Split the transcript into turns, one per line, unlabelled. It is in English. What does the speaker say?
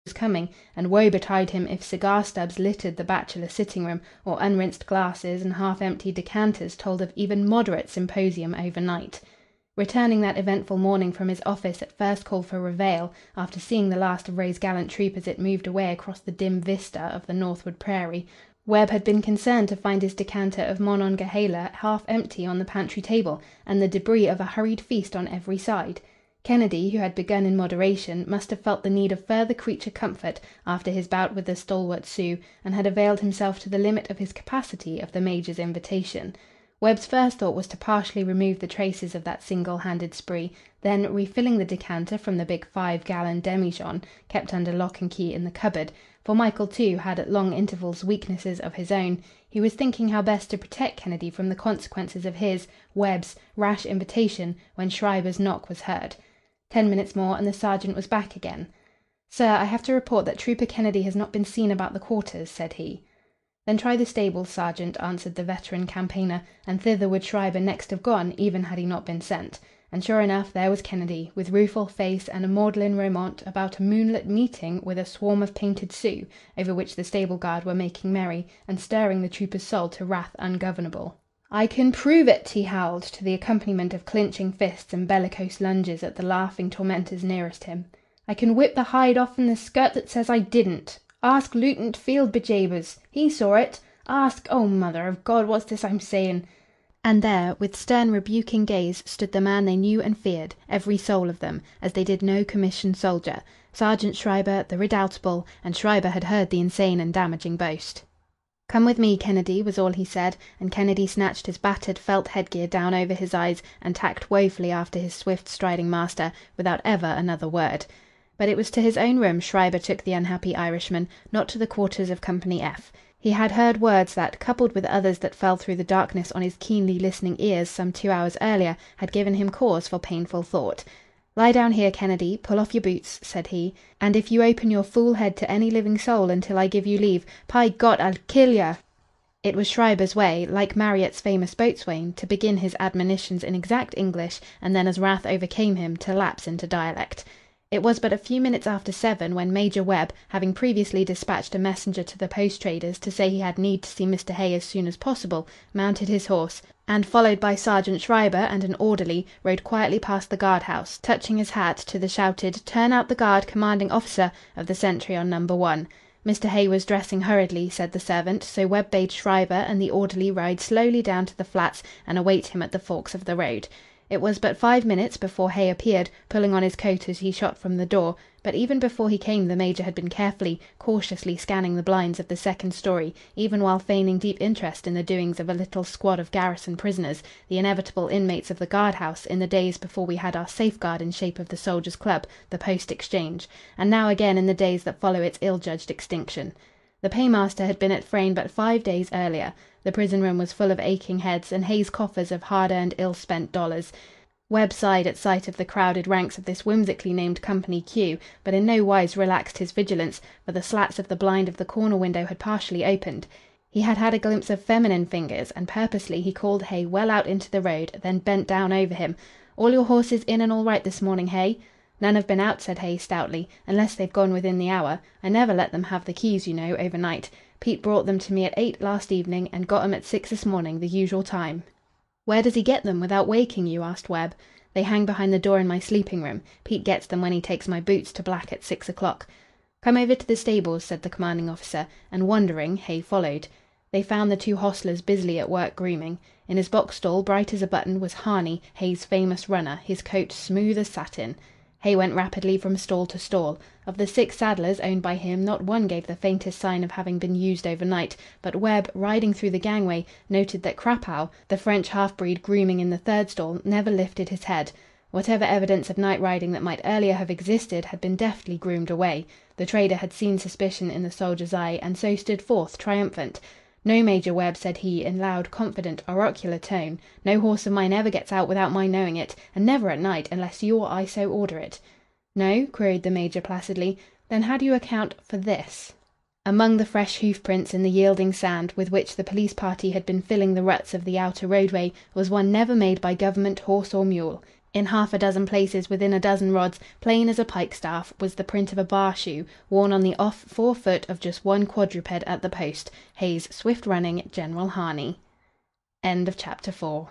was coming, and woe betide him if cigar stubs littered the bachelor sitting-room, or unrinsed glasses and half-empty decanters told of even moderate symposium overnight. Returning that eventful morning from his office at first call for reveille, after seeing the last of Ray's gallant troop as it moved away across the dim vista of the northward prairie, Webb had been concerned to find his decanter of Monongahela half empty on the pantry table, and the debris of a hurried feast on every side. Kennedy, who had begun in moderation, must have felt the need of further creature comfort after his bout with the stalwart Sioux, and had availed himself to the limit of his capacity of the major's invitation. Webb's first thought was to partially remove the traces of that single-handed spree, then, refilling the decanter from the big 5-gallon demijohn, kept under lock and key in the cupboard, for Michael, too, had at long intervals weaknesses of his own, he was thinking how best to protect Kennedy from the consequences of his, Webb's, rash invitation when Schreiber's knock was heard. 10 minutes more, and the sergeant was back again. "Sir, I have to report that Trooper Kennedy has not been seen about the quarters," said he. "Then try the stables, sergeant," answered the veteran campaigner, and thither would Schreiber next have gone, even had he not been sent. And sure enough, there was Kennedy, with rueful face and a maudlin romaunt about a moonlit meeting with a swarm of painted Sioux, over which the stable guard were making merry, and stirring the trooper's soul to wrath ungovernable. "I can prove it," he howled, to the accompaniment of clinching fists and bellicose lunges at the laughing tormentors nearest him. "I can whip the hide off'n the skirt that says I didn't. Ask Lieutenant Field, bejabers. He saw it. Ask— Oh, Mother of God, what's this I'm saying?" And there, with stern rebuking gaze, stood the man they knew and feared, every soul of them, as they did no commissioned soldier, Sergeant Schreiber, the redoubtable, and Schreiber had heard the insane and damaging boast. "Come with me, Kennedy," was all he said, and Kennedy snatched his battered felt headgear down over his eyes and tacked woefully after his swift-striding master, without ever another word. But it was to his own room Schreiber took the unhappy Irishman, not to the quarters of Company F. He had heard words that, coupled with others that fell through the darkness on his keenly listening ears some 2 hours earlier, had given him cause for painful thought. "Lie down here, Kennedy. Pull off your boots," said he, "and if you open your fool head to any living soul until I give you leave, py Gott, I'll kill ya!" It was Schreiber's way, like Marryat's famous boatswain, to begin his admonitions in exact English, and then, as wrath overcame him, to lapse into dialect. It was but a few minutes after 7 when Major Webb, having previously dispatched a messenger to the post-traders to say he had need to see Mr. Hay as soon as possible, mounted his horse, and, followed by Sergeant Schreiber and an orderly, rode quietly past the guard-house, touching his hat to the shouted "Turn out the guard, commanding officer" of the sentry on No. 1. Mr. Hay was dressing hurriedly, said the servant, so Webb bade Schreiber and the orderly ride slowly down to the flats and await him at the forks of the road. It was but 5 minutes before Hay appeared, pulling on his coat as he shot from the door, but even before he came the major had been carefully, cautiously scanning the blinds of the second story, even while feigning deep interest in the doings of a little squad of garrison prisoners, the inevitable inmates of the guard-house in the days before we had our safeguard in shape of the Soldiers' Club, the Post Exchange, and now again in the days that follow its ill-judged extinction. The paymaster had been at Frayne but 5 days earlier. The prison room was full of aching heads and Hay's coffers of hard-earned, ill-spent dollars. Webb sighed at sight of the crowded ranks of this whimsically named Company Q, but in no wise relaxed his vigilance, for the slats of the blind of the corner window had partially opened. He had had a glimpse of feminine fingers, and purposely he called Hay well out into the road, then bent down over him. "All your horses in and all right this morning, Hay?" "None have been out," said Hay stoutly, "unless they've gone within the hour. I never let them have the keys, you know, overnight. Pete brought them to me at 8 last evening, and got 'em at 6 this morning, the usual time." "Where does he get them, without waking you?" asked Webb. "They hang behind the door in my sleeping room. Pete gets them when he takes my boots to black at 6 o'clock." "Come over to the stables," said the commanding officer, and wondering, Hay followed. They found the 2 hostlers busily at work grooming. In his box stall, bright as a button, was Harney, Hay's famous runner, his coat smooth as satin. Hay went rapidly from stall to stall. Of the 6 saddlers owned by him, not one gave the faintest sign of having been used overnight, but Webb, riding through the gangway, noted that Crapaud, the French half-breed grooming in the 3rd stall, never lifted his head. Whatever evidence of night riding that might earlier have existed had been deftly groomed away. The trader had seen suspicion in the soldier's eye, and so stood forth triumphant. "No, Major Webb," said he, in loud, confident, oracular tone. "No horse of mine ever gets out without my knowing it, and never at night, unless you or I so order it." "No?" queried the major placidly. "Then how do you account for this?" Among the fresh hoof-prints in the yielding sand, with which the police party had been filling the ruts of the outer roadway, was one never made by government horse or mule. In half a dozen places within a dozen rods, plain as a pikestaff, was the print of a bar shoe, worn on the off forefoot of just one quadruped at the post, Hay's swift-running General Harney. End of chapter 4.